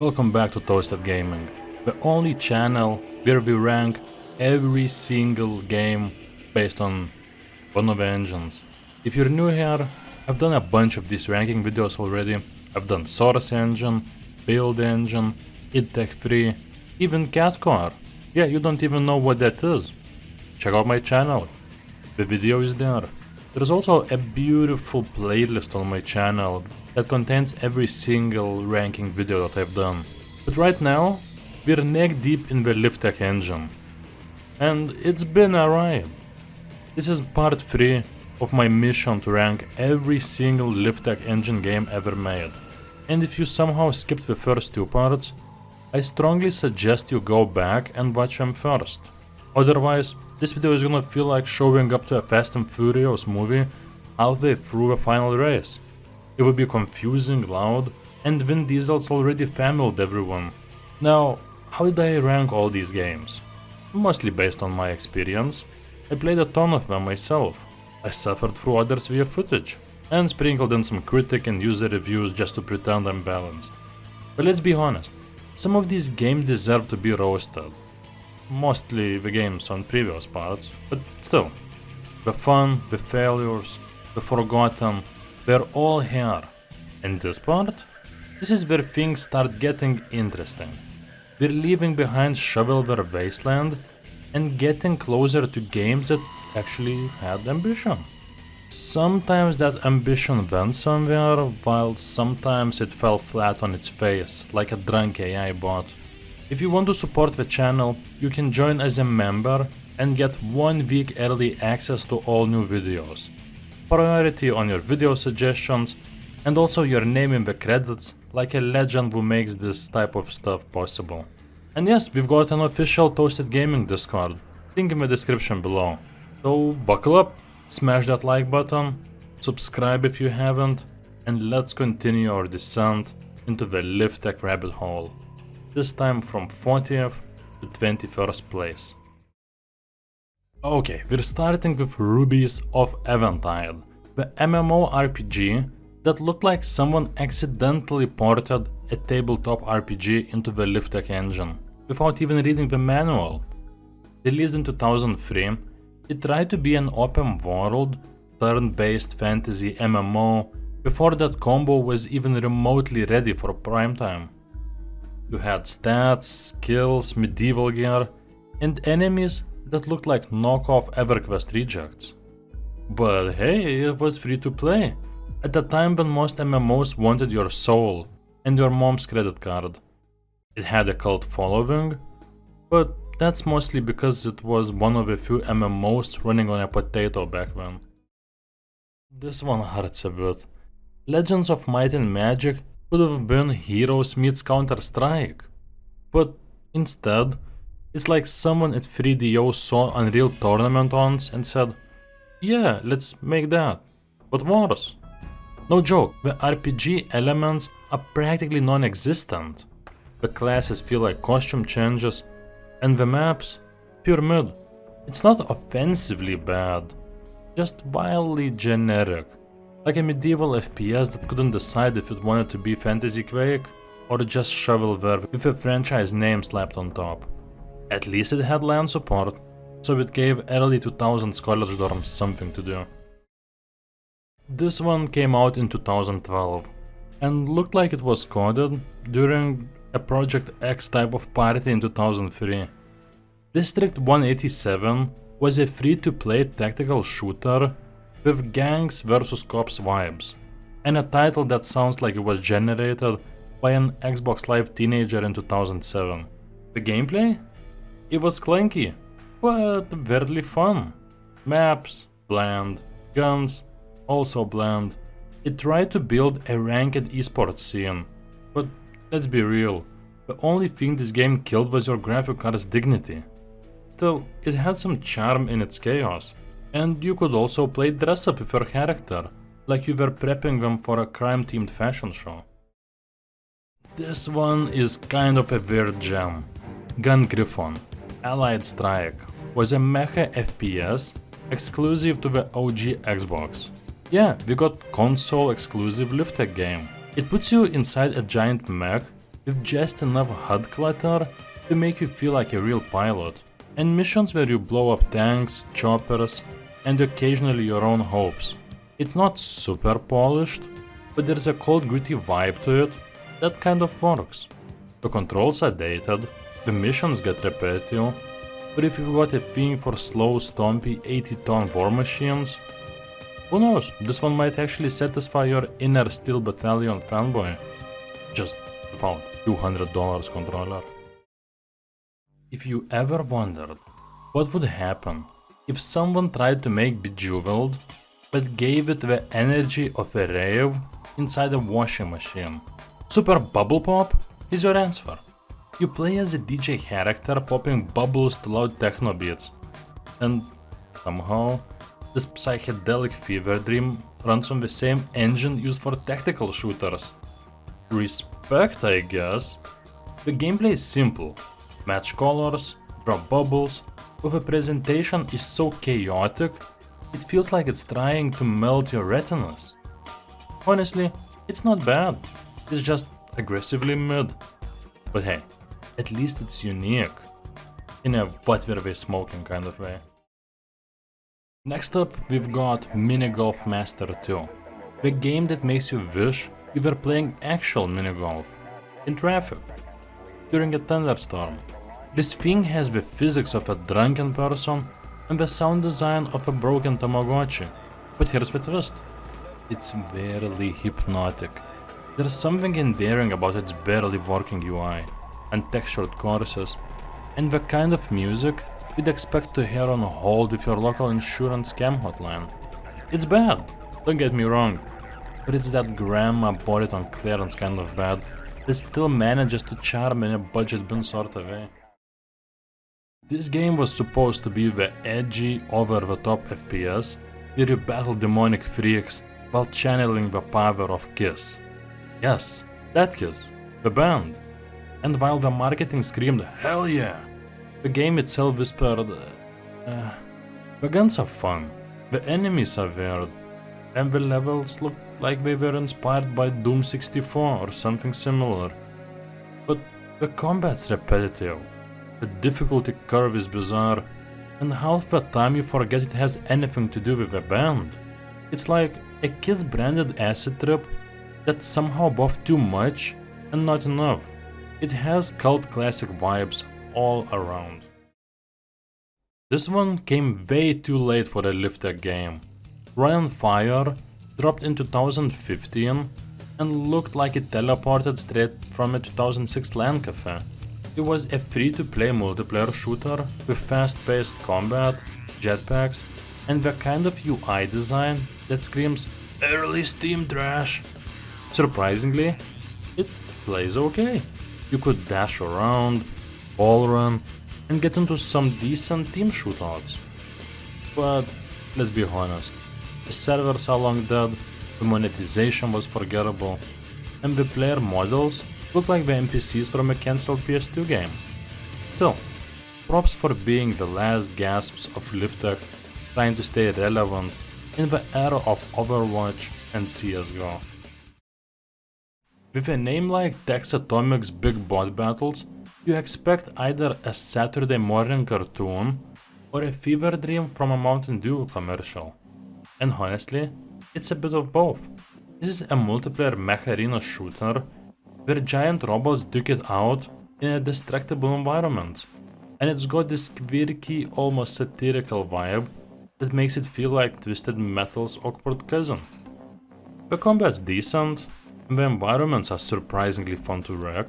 Welcome back to Toasted Gaming, the only channel where we rank every single game based on one of the engines. If you're new here, I've done a bunch of these ranking videos already. I've done Source Engine, Build Engine, LithTech 3, even Catcore. Yeah, you don't even know what that is. Check out my channel, the video is there. There's also a beautiful playlist on my channel that contains every single ranking video that I've done. But right now, we're neck deep in the LithTech Engine. And it's been a ride. This is part 3 of my mission to rank every single LithTech Engine game ever made. And if you somehow skipped the first 2 parts, I strongly suggest you go back and watch them first. Otherwise, this video is gonna feel like showing up to a Fast and Furious movie halfway through a final race. It would be confusing, loud, and Vin Diesel's already familed everyone. Now, how did I rank all these games? Mostly based on my experience. I played a ton of them myself. I suffered through others via footage, and sprinkled in some critic and user reviews just to pretend I'm balanced. But let's be honest, some of these games deserve to be roasted. Mostly the games on previous parts, but still. The fun, the failures, the forgotten, they're all here. And this part? This is where things start getting interesting. We're leaving behind shovelware wasteland and getting closer to games that actually had ambition. Sometimes that ambition went somewhere, while sometimes it fell flat on its face, like a drunk AI bot. If you want to support the channel, you can join as a member and get 1 week early access to all new videos. Priority on your video suggestions, and also your name in the credits, like a legend who makes this type of stuff possible. And yes, we've got an official Toasted Gaming Discord, link in the description below. So buckle up, smash that like button, subscribe if you haven't, and let's continue our descent into the LithTech rabbit hole. This time from 40th to 21st place. Okay, we're starting with Rubies of Eventide, the MMORPG that looked like someone accidentally ported a tabletop RPG into the LithTech Engine, without even reading the manual. Released in 2003, it tried to be an open world, turn-based fantasy MMO before that combo was even remotely ready for prime time. You had stats, skills, medieval gear, and enemies that looked like knockoff EverQuest rejects. But hey, it was free to play, at a time when most MMOs wanted your soul and your mom's credit card. It had a cult following, but that's mostly because it was one of a few MMOs running on a potato back then. This one hurts a bit. Legends of Might and Magic could have been Heroes meets Counter-Strike, but instead, it's like someone at 3DO saw Unreal Tournament once and said, yeah, let's make that, but worse. No joke, the RPG elements are practically non-existent. The classes feel like costume changes, and the maps, pure mid. It's not offensively bad, just wildly generic. Like a medieval FPS that couldn't decide if it wanted to be Fantasy Quake or just shovelware with a franchise name slapped on top. At least it had LAN support, so it gave early 2000s college dorms something to do. This one came out in 2012 and looked like it was coded during a Project X type of party in 2003. District 187 was a free-to-play tactical shooter with gangs versus cops vibes, and a title that sounds like it was generated by an Xbox Live teenager in 2007. The gameplay? It was clunky, but weirdly fun. Maps, bland. Guns, also bland. It tried to build a ranked esports scene, but let's be real, the only thing this game killed was your graphic card's dignity. Still, it had some charm in its chaos. And you could also play dress up with your character, like you were prepping them for a crime-themed fashion show. This one is kind of a weird gem. Gungriffon, Allied Strike, was a mecha FPS exclusive to the OG Xbox. Yeah, we got console exclusive LithTech game. It puts you inside a giant mech with just enough HUD clutter to make you feel like a real pilot, and missions where you blow up tanks, choppers, and occasionally your own hopes. It's not super polished, but there's a cold gritty vibe to it that kind of works. The controls are dated, the missions get repetitive, but if you've got a thing for slow, stompy 80-ton war machines, who knows, this one might actually satisfy your inner Steel Battalion fanboy, just without $200 controller. If you ever wondered what would happen if someone tried to make Bejeweled, but gave it the energy of a rave inside a washing machine, Super Bubble Pop is your answer. You play as a DJ character popping bubbles to loud techno beats, and somehow this psychedelic fever dream runs on the same engine used for tactical shooters. Respect, I guess. The gameplay is simple. Match colors, drop bubbles, but the presentation is so chaotic, it feels like it's trying to melt your retinas. Honestly, it's not bad, it's just aggressively mid. But hey, at least it's unique, in a what were they smoking kind of way. Next up, we've got Mini Golf Master 2, the game that makes you wish you were playing actual minigolf, in traffic, during a thunderstorm. This thing has the physics of a drunken person and the sound design of a broken Tamagotchi, but here's the twist. It's barely hypnotic. There's something endearing about its barely working UI, untextured courses, and the kind of music you'd expect to hear on hold with your local insurance scam hotline. It's bad, don't get me wrong, but it's that grandma bought it on clearance kind of bad that still manages to charm in a budget bin sort of way. This game was supposed to be the edgy, over-the-top FPS where you battle demonic freaks while channeling the power of Kiss. Yes, that Kiss, the band. And while the marketing screamed hell yeah, the game itself whispered, the guns are fun, the enemies are weird, and the levels look like they were inspired by Doom 64 or something similar. But the combat's repetitive, the difficulty curve is bizarre, and half the time you forget it has anything to do with the band. It's like a Kiss branded acid trip that's somehow both too much and not enough. It has cult classic vibes all around. This one came way too late for a LithTech game. Run on Fire dropped in 2015 and looked like it teleported straight from a 2006 LAN cafe. It was a free-to-play multiplayer shooter with fast-paced combat, jetpacks, and the kind of UI design that screams early Steam trash. Surprisingly, it plays okay. You could dash around, wall run, and get into some decent team shootouts. But let's be honest, the servers are long dead, the monetization was forgettable, and the player models look like the NPCs from a cancelled PS2 game. Still, props for being the last gasps of LithTech trying to stay relevant in the era of Overwatch and CSGO. With a name like Taxatomic's Big Bot Battles, you expect either a Saturday morning cartoon or a fever dream from a Mountain Dew commercial. And honestly, it's a bit of both. This is a multiplayer mech arena shooter where giant robots duke it out in a destructible environment, and it's got this quirky, almost satirical vibe that makes it feel like Twisted Metal's awkward cousin. The combat's decent, and the environments are surprisingly fun to wreck,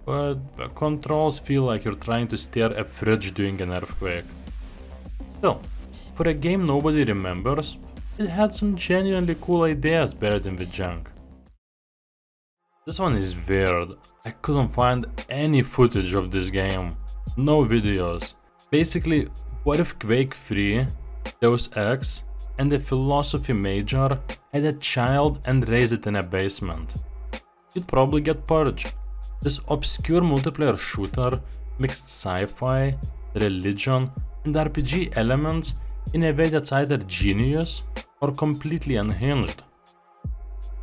but the controls feel like you're trying to steer a fridge during an earthquake. Still, for a game nobody remembers, it had some genuinely cool ideas buried in the junk. This one is weird. I couldn't find any footage of this game. No videos. Basically, what if Quake 3, Deus Ex, and a philosophy major had a child and raised it in a basement? You'd probably get Purge. This obscure multiplayer shooter mixed sci-fi, religion, and RPG elements in a way that's either genius or completely unhinged.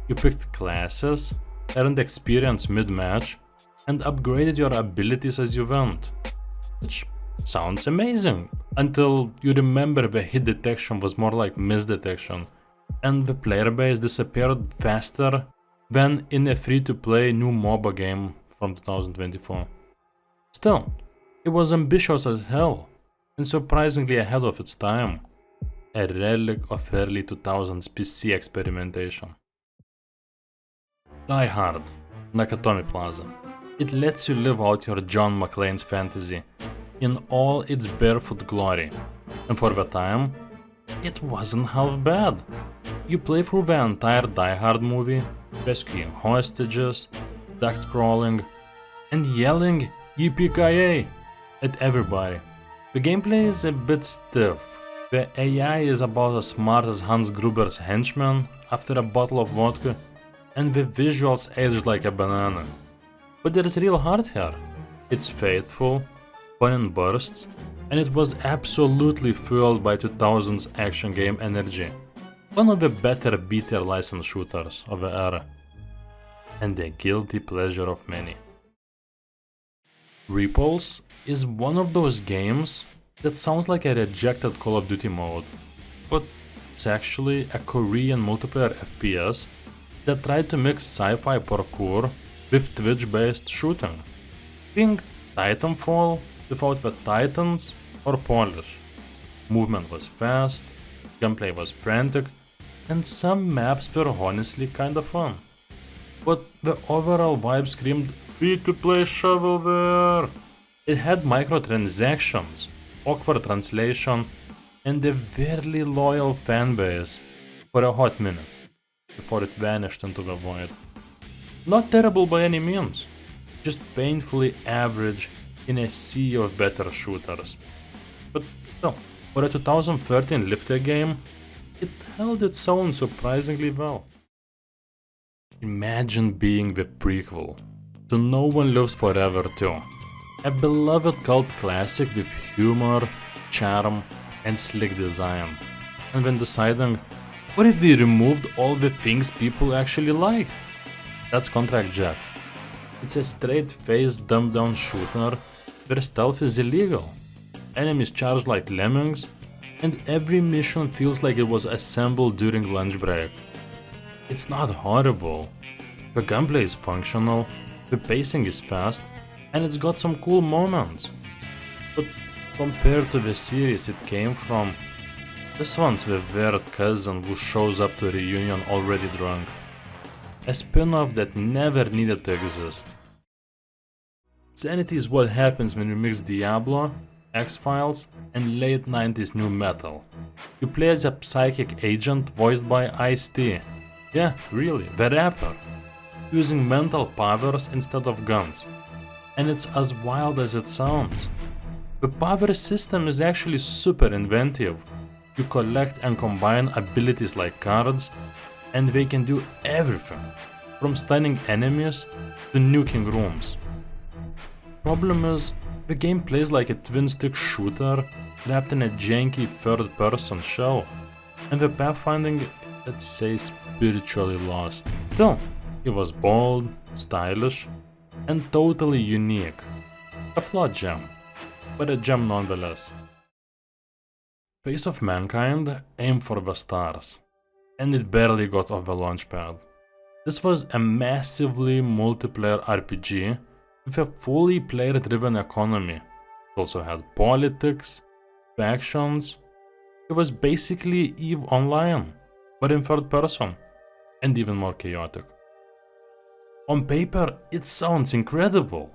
You picked classes, earned experience mid-match, and upgraded your abilities as you went. Which sounds amazing, until you remember the hit detection was more like miss detection, and the player base disappeared faster than in a free-to-play new MOBA game from 2024. Still, it was ambitious as hell, and surprisingly ahead of its time. A relic of early 2000s PC experimentation. Die Hard, Nakatomi Plaza. It lets you live out your John McClane's fantasy in all its barefoot glory, and for the time, it wasn't half bad. You play through the entire Die Hard movie, rescuing hostages, duct crawling, and yelling Yippee-ki-yay at everybody. The gameplay is a bit stiff. The AI is about as smart as Hans Gruber's henchman after a bottle of vodka, and the visuals age like a banana. But there is real heart here. It's faithful, fun in bursts, and it was absolutely fueled by 2000s action game energy. One of the better beater licensed shooters of the era. And the guilty pleasure of many. Repulse is one of those games that sounds like a rejected Call of Duty mode, but it's actually a Korean multiplayer FPS that tried to mix sci-fi parkour with Twitch-based shooting. Think Titanfall without the titans or polish. Movement was fast, gameplay was frantic, and some maps were honestly kinda fun. But the overall vibe screamed free-to-play shovelware. It had microtransactions, awkward translation, and a very loyal fanbase for a hot minute, before it vanished into the void. Not terrible by any means, just painfully average in a sea of better shooters. But still, for a 2013 LithTech game, it held its own surprisingly well. Imagine being the prequel to No One Lives Forever 2, a beloved cult classic with humor, charm, and slick design, and when deciding, what if we removed all the things people actually liked? That's Contract Jack. It's a straight-faced dumbed-down shooter where stealth is illegal, enemies charge like lemmings, and every mission feels like it was assembled during lunch break. It's not horrible. The gameplay is functional, the pacing is fast, and it's got some cool moments. But compared to the series it came from, this one's the weird cousin who shows up to a reunion already drunk. A spin-off that never needed to exist. Sanity is what happens when you mix Diablo, X-Files, and late 90s new metal. You play as a psychic agent voiced by Ice-T. Yeah, really, the rapper. Using mental powers instead of guns. And it's as wild as it sounds. The power system is actually super inventive. You collect and combine abilities like cards, and they can do everything, from stunning enemies to nuking rooms. Problem is, the game plays like a twin-stick shooter wrapped in a janky third-person shell, and the pathfinding, let's say, spiritually lost. Still, it was bold, stylish, and totally unique. A flawed gem, but a gem nonetheless. Face of Mankind aimed for the stars, and it barely got off the launchpad. This was a massively multiplayer RPG with a fully player-driven economy. It also had politics, factions. It was basically EVE Online, but in third person, and even more chaotic. On paper, it sounds incredible,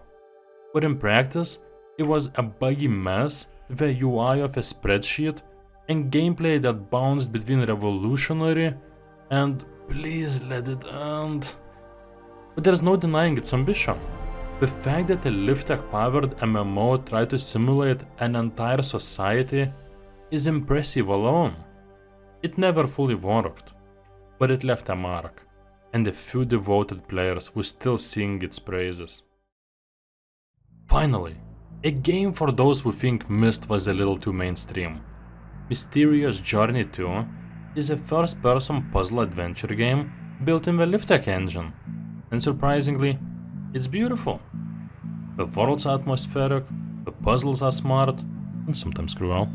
but in practice, it was a buggy mess with a UI of a spreadsheet and gameplay that bounced between revolutionary and please let it end. But there's no denying its ambition. The fact that a LithTech powered MMO tried to simulate an entire society is impressive alone. It never fully worked, but it left a mark, and a few devoted players who still sing its praises. Finally, a game for those who think Myst was a little too mainstream. Mysterious Journey 2 is a first-person puzzle adventure game built in the LithTech Engine, and surprisingly, it's beautiful. The worlds are atmospheric, the puzzles are smart, and sometimes cruel,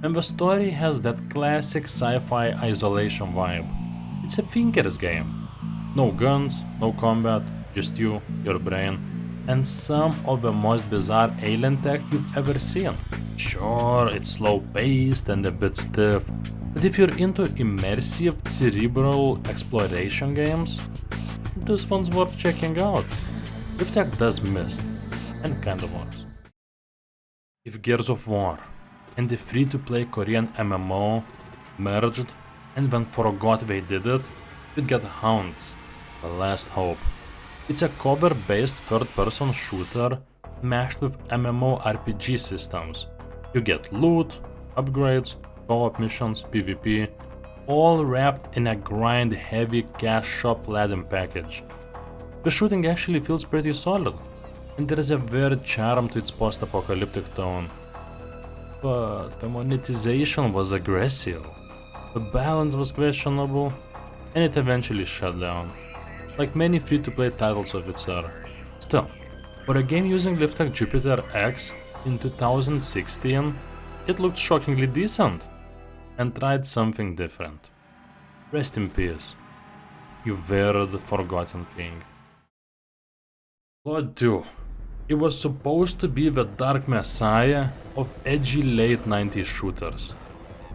and the story has that classic sci-fi isolation vibe. It's a thinker's game. No guns, no combat, just you, your brain, and some of the most bizarre alien tech you've ever seen. Sure, it's slow-paced and a bit stiff, but if you're into immersive, cerebral exploration games, this one's worth checking out. LithTech does Mist, and kinda works. If Gears of War and the free-to-play Korean MMO merged and then forgot they did it, you'd get Hounds, The Last Hope. It's a cover-based third-person shooter mashed with MMORPG systems. You get loot, upgrades, co-op missions, PvP, all wrapped in a grind-heavy cash shop laden package. The shooting actually feels pretty solid, and there is a weird charm to its post-apocalyptic tone. But the monetization was aggressive, the balance was questionable, and it eventually shut down, like many free-to-play titles of its era. Still, for a game using LithTech Jupiter X in 2016, it looked shockingly decent, and tried something different. Rest in peace, you weird forgotten thing. Plot 2. It was supposed to be the dark messiah of edgy late 90s shooters,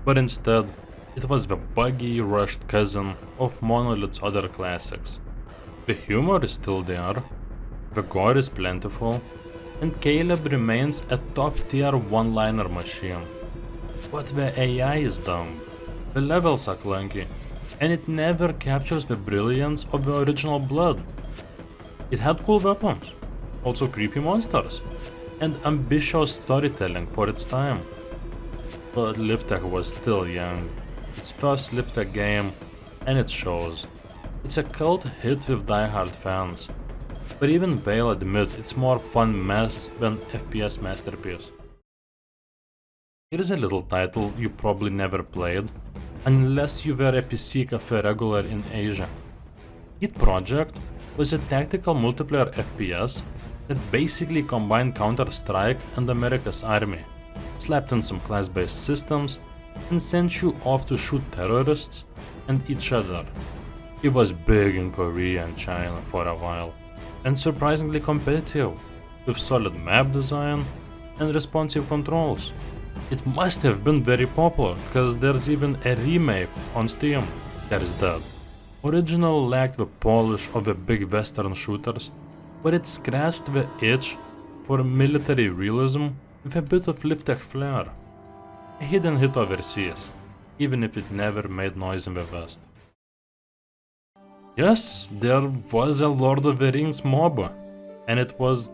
but instead, it was the buggy, rushed cousin of Monolith's other classics. The humor is still there, the gore is plentiful, and Caleb remains a top-tier one-liner machine. But the AI is dumb, the levels are clunky, and it never captures the brilliance of the original Blood. It had cool weapons, also creepy monsters, and ambitious storytelling for its time. But LithTech was still young. Its first LithTech game, and it shows. It's a cult hit with diehard fans, but even they'll admit it's more fun mess than FPS masterpiece. Here's a little title you probably never played, unless you were a PC cafe regular in Asia. Hit Project was a tactical multiplayer FPS that basically combined Counter-Strike and America's Army, slapped in some class-based systems, and sent you off to shoot terrorists and each other. It was big in Korea and China for a while, and surprisingly competitive, with solid map design and responsive controls. It must have been very popular, cause there's even a remake on Steam that is dead. Original lacked the polish of the big western shooters, but it scratched the itch for military realism with a bit of LithTech flair. A hidden hit overseas, even if it never made noise in the West. Yes, there was a Lord of the Rings MOBA, and it was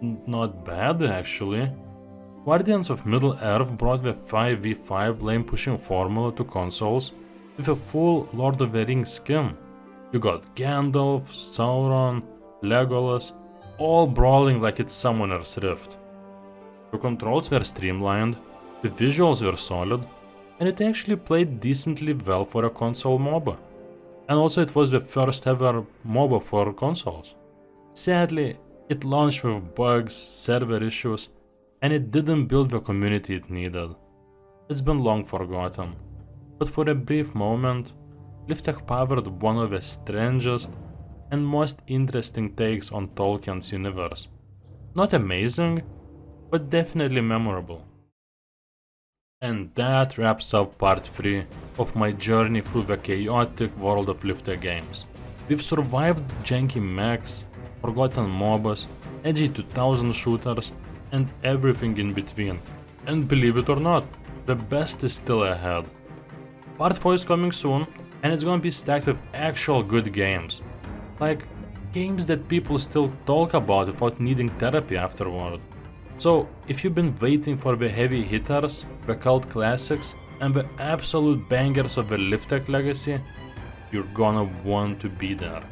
not bad actually. Guardians of Middle-earth brought the 5v5 lane-pushing formula to consoles with a full Lord of the Rings skin. You got Gandalf, Sauron, Legolas, all brawling like it's Summoner's Rift. The controls were streamlined, the visuals were solid, and it actually played decently well for a console MOBA. And also it was the first ever MOBA for consoles. Sadly, it launched with bugs, server issues, and it didn't build the community it needed. It's been long forgotten, but for a brief moment, LithTech powered one of the strangest and most interesting takes on Tolkien's universe. Not amazing, but definitely memorable. And that wraps up part 3 of my journey through the chaotic world of LithTech games. We've survived janky mechs, forgotten MOBAs, edgy 2000 shooters, and everything in between. And believe it or not, the best is still ahead. Part 4 is coming soon, and it's gonna be stacked with actual good games. Like, games that people still talk about without needing therapy afterward. So, if you've been waiting for the heavy hitters, the cult classics, and the absolute bangers of the LithTech legacy, you're gonna want to be there.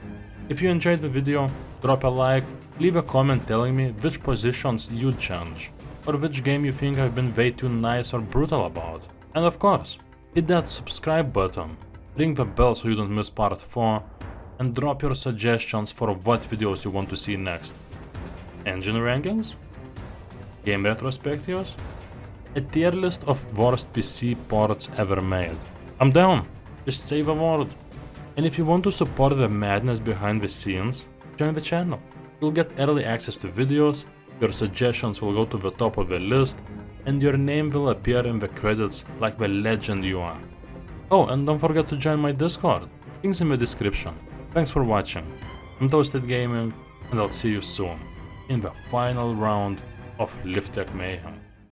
If you enjoyed the video, drop a like, leave a comment telling me which positions you'd change, or which game you think I've been way too nice or brutal about. And of course, hit that subscribe button, ring the bell so you don't miss part 4, and drop your suggestions for what videos you want to see next. engine rankings, game retrospectives, a tier list of worst PC ports ever made. I'm down, just save a word. And if you want to support the madness behind the scenes, join the channel. You'll get early access to videos, your suggestions will go to the top of the list, and your name will appear in the credits like the legend you are. Oh, and don't forget to join my Discord, links in the description. Thanks for watching, I'm Toasted Gaming, and I'll see you soon in the final round of LithTech Mayhem.